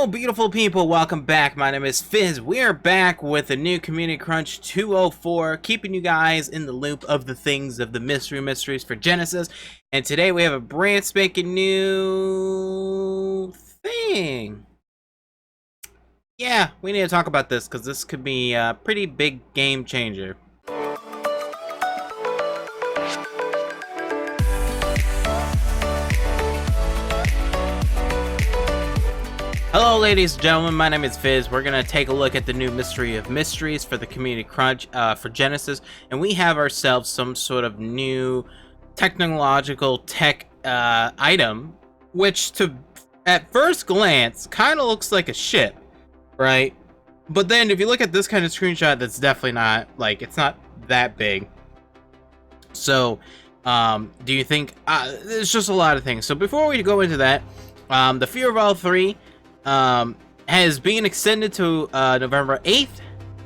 Hello, beautiful people. Welcome back. My name is Fizz. We are back with a new Community Crunch 204, keeping you guys in the loop of the things of the mysteries for Genesis. And today we have a brand spanking new thing. Yeah, we need to talk about this because this could be a pretty big game changer. Hello ladies and gentlemen, my name is Fizz. We're going to take a look at the new Mystery of Mysteries for the Community Crunch for Genesis, and we have ourselves some sort of new technological tech item, which at first glance kind of looks like a ship, right? But then if you look at this kind of screenshot, that's definitely not, like, it's not that big. So, do you think, there's just a lot of things. So before we go into that, the Fear of All 3 has been extended to November 8th,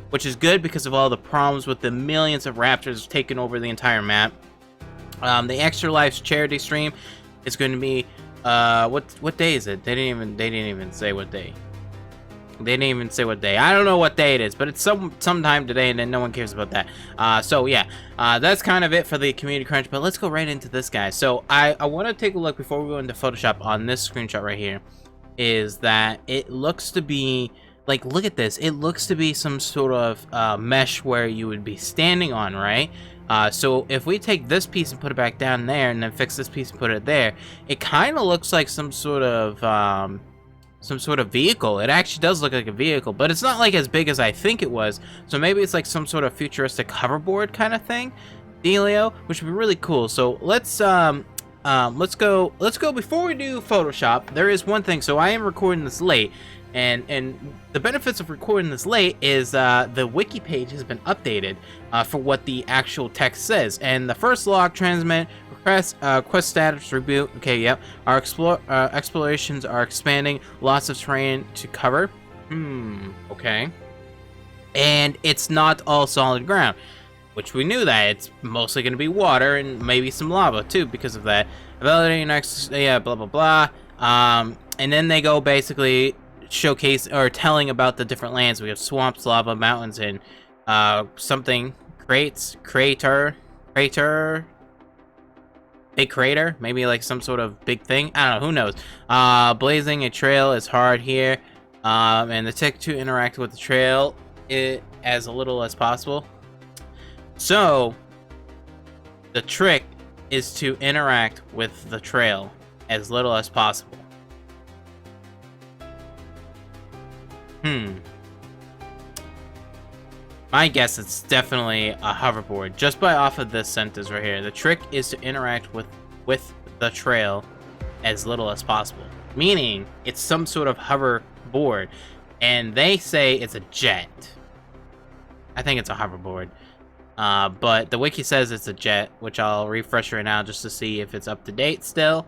which is good because of all the problems with the millions of raptors taking over the entire map. The Extra Life's charity stream is going to be what day is it? They didn't even say what day. They didn't even say what day. I don't know what day it is, but it's sometime today, and then no one cares about that. So yeah, that's kind of it for the Community Crunch. But let's go right into this, guys. So I want to take a look before we go into Photoshop on this screenshot right here. Is that it looks to be like, look at this, it looks to be some sort of mesh where you would be standing on, right? So if we take this piece and put it back down there and then fix this piece and put it there, it kind of looks like some sort of vehicle. It actually does look like a vehicle, but it's not like as big as I think it was. So maybe it's like some sort of futuristic hoverboard kind of thing dealio, which would be really cool. So let's go before we do Photoshop. There is one thing. So I am recording this late, and the benefits of recording this late is the wiki page has been updated for what the actual text says. And the first log transmit request quest status reboot. Okay, yep. Our explorations are expanding, lots of terrain to cover. Okay. And it's not all solid ground, which we knew that. It's mostly going to be water and maybe some lava too because of that. Validating next, yeah, blah blah blah. And then they go basically showcase or telling about the different lands. We have swamps, lava, mountains, and something crater, big crater, maybe like some sort of big thing. I don't know. Who knows? Blazing a trail is hard here, and the tech to interact with the trail as little as possible. So, the trick is to interact with the trail as little as possible. My guess it's definitely a hoverboard, just by off of this sentence right here. The trick is to interact with the trail as little as possible. Meaning, it's some sort of hoverboard, and they say it's a jet. I think it's a hoverboard. But the wiki says it's a jet, which I'll refresh right now just to see if it's up to date still.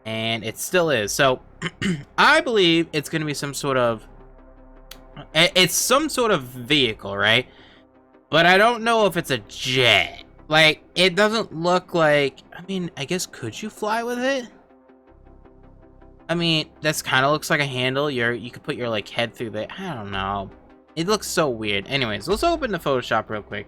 And it still is. So, I believe it's going to be some sort of... It's some sort of vehicle, right? But I don't know if it's a jet. Like, it doesn't look like... I mean, I guess could you fly with it? I mean, this kind of looks like a handle. You could put your, like, head through the... I don't know. It looks so weird. Anyways, let's open the Photoshop real quick.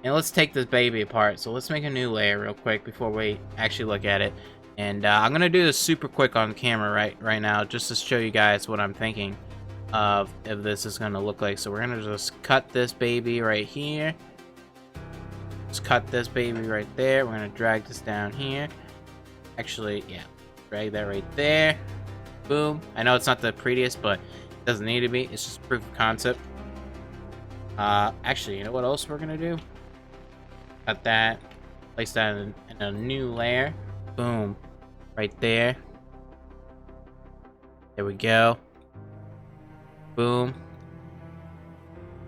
And let's take this baby apart. So let's make a new layer real quick before we actually look at it. And I'm going to do this super quick on camera right now, just to show you guys what I'm thinking of if this is going to look like. So we're going to just cut this baby right here. Just cut this baby right there. We're going to drag this down here. Actually, yeah. Drag that right there. Boom. I know it's not the prettiest, but it doesn't need to be. It's just proof of concept. Actually, you know what else we're going to do? Cut that, place that in a new layer. Boom. Right there. There we go. Boom.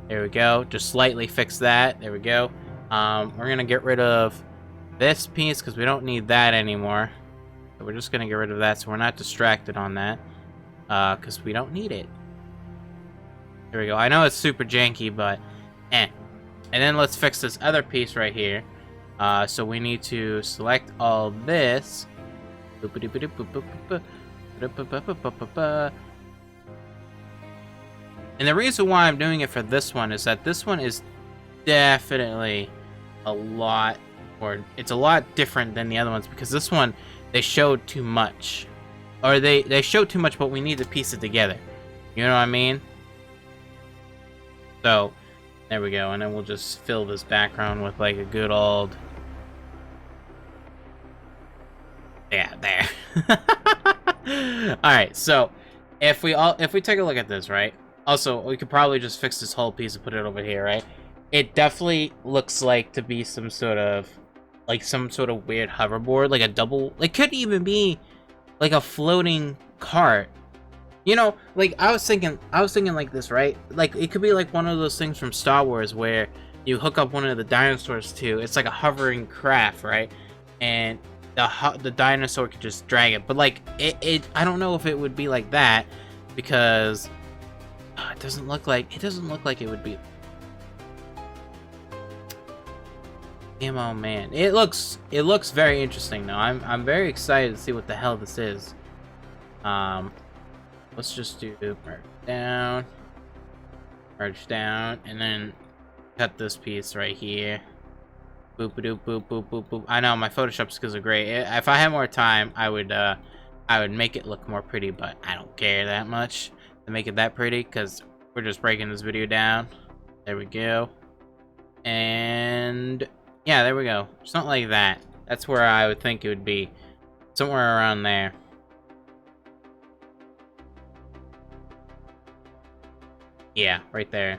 There we go. Just slightly fix that. There we go. We're gonna get rid of this piece because we don't need that anymore. So we're just gonna get rid of that so we're not distracted on that. Because we don't need it. There we go. I know it's super janky, but And then let's fix this other piece right here. So we need to select all this. And the reason why I'm doing it for this one is that this one is definitely a lot, or it's a lot different than the other ones, because this one, they showed too much. Or they showed too much, but we need to piece it together. You know what I mean? So, there we go. And then we'll just fill this background with like a good old... Yeah, there. Alright, so if we take a look at this, right? Also, we could probably just fix this whole piece and put it over here, right? It definitely looks like to be some sort of weird hoverboard, like a double, like could even be like a floating cart. You know, like I was thinking like this, right? Like it could be like one of those things from Star Wars where you hook up one of the dinosaurs to, it's like a hovering craft, right? And the dinosaur could just drag it, but like it I don't know if it would be like that, because it doesn't look like it would be. Damn, oh man, it looks very interesting though. I'm very excited to see what the hell this is. Let's just do merge down, and then cut this piece right here. Boop boop boop boop boop boop. I know my Photoshop skills are great. If I had more time, I would make it look more pretty, but I don't care that much to make it that pretty, because we're just breaking this video down. There we go. And yeah, there we go. Something like that. That's where I would think it would be. Somewhere around there. Yeah, right there.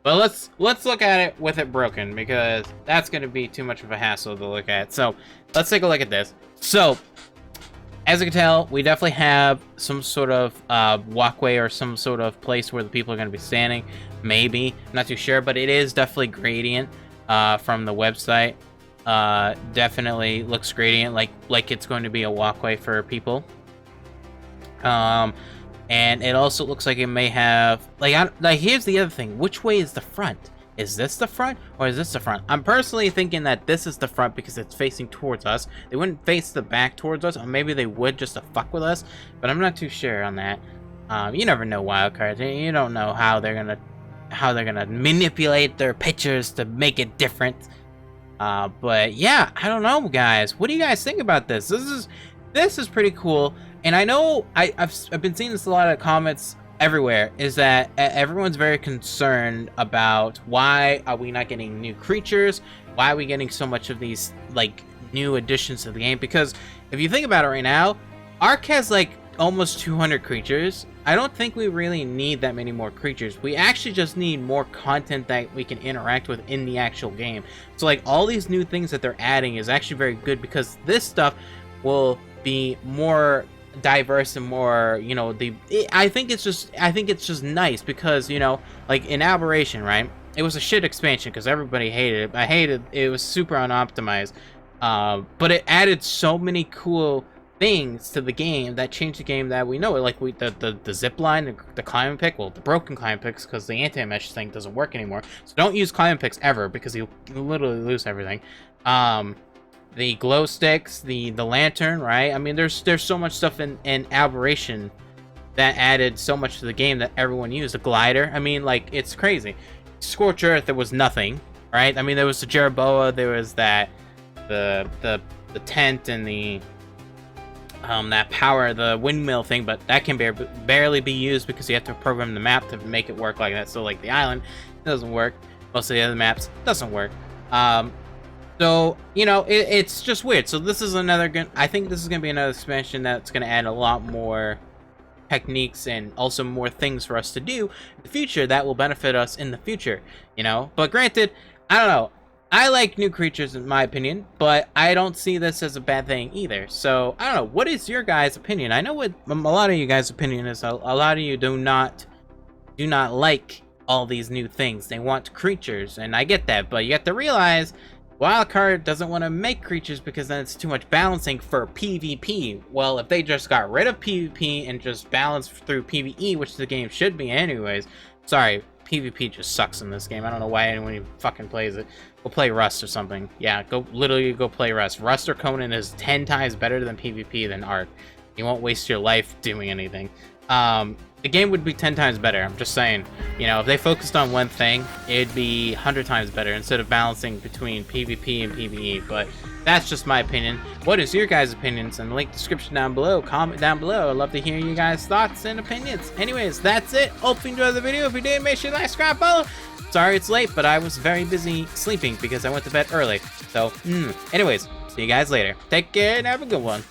But let's look at it with it broken, because that's going to be too much of a hassle to look at. So let's take a look at this. So as you can tell, we definitely have some sort of walkway or some sort of place where the people are going to be standing. Maybe, I'm not too sure, but it is definitely gradient from the website. Definitely looks gradient, like it's going to be a walkway for people. And it also looks like it may have, like here's the other thing. Which way is the front? Is this the front, or is this the front? I'm personally thinking that this is the front because it's facing towards us. They wouldn't face the back towards us, or maybe they would just to fuck with us, but I'm not too sure on that. You never know, wildcards. You don't know how they're gonna manipulate their pictures to make it different. But yeah, I don't know, guys. What do you guys think about this? This is pretty cool. And I know I've been seeing this a lot of comments everywhere, is that everyone's very concerned about why are we not getting new creatures? Why are we getting so much of these like new additions to the game? Because if you think about it right now, ARK has like almost 200 creatures. I don't think we really need that many more creatures. We actually just need more content that we can interact with in the actual game. So like all these new things that they're adding is actually very good, because this stuff will be more diverse and more, you know, I think it's just nice, because, you know, like in Aberration, right, it was a shit expansion because everybody hated it. I hated it. It was super unoptimized, but it added so many cool things to the game that changed the game that we know it. Like the zip line, the climbing pick, well, the broken climbing picks, because the anti-mesh thing doesn't work anymore, so don't use climbing picks ever, because you literally lose everything. The glow sticks, the lantern, right? I mean, there's so much stuff in Aberration that added so much to the game that everyone used. The glider, I mean, like, it's crazy. Scorch Earth, there was nothing, right? I mean, there was the Jeroboa, there was that the tent, and the that power, the windmill thing, but that can barely be used because you have to program the map to make it work like that. So like the island, it doesn't work. Most of the other maps doesn't work. So, you know, it's just weird. So this is I think this is going to be another expansion that's going to add a lot more techniques and also more things for us to do in the future that will benefit us in the future, you know? But granted, I don't know. I like new creatures in my opinion, but I don't see this as a bad thing either. So, I don't know. What is your guys' opinion? I know what a lot of you guys' opinion is. A lot of you do not like all these new things. They want creatures, and I get that, but you have to realize Wildcard doesn't want to make creatures because then it's too much balancing for PvP. Well, if they just got rid of PvP and just balanced through PvE, which the game should be anyways. Sorry, PvP just sucks in this game. I don't know why anyone even fucking plays it. Go play Rust or something. Yeah, literally go play Rust. Rust or Conan is 10 times better than PvP than ARK. You won't waste your life doing anything. the game would be 10 times better. I'm just saying, you know, if they focused on one thing, it'd be 100 times better instead of balancing between PvP and PvE. But that's just my opinion. What is your guys' opinions? In the link description down below. Comment down below. I'd love to hear you guys' thoughts and opinions. Anyways, that's it. Hope you enjoyed the video. If you did, make sure you like, subscribe, follow. Sorry it's late, but I was very busy sleeping because I went to bed early. So, anyways, see you guys later. Take care and have a good one.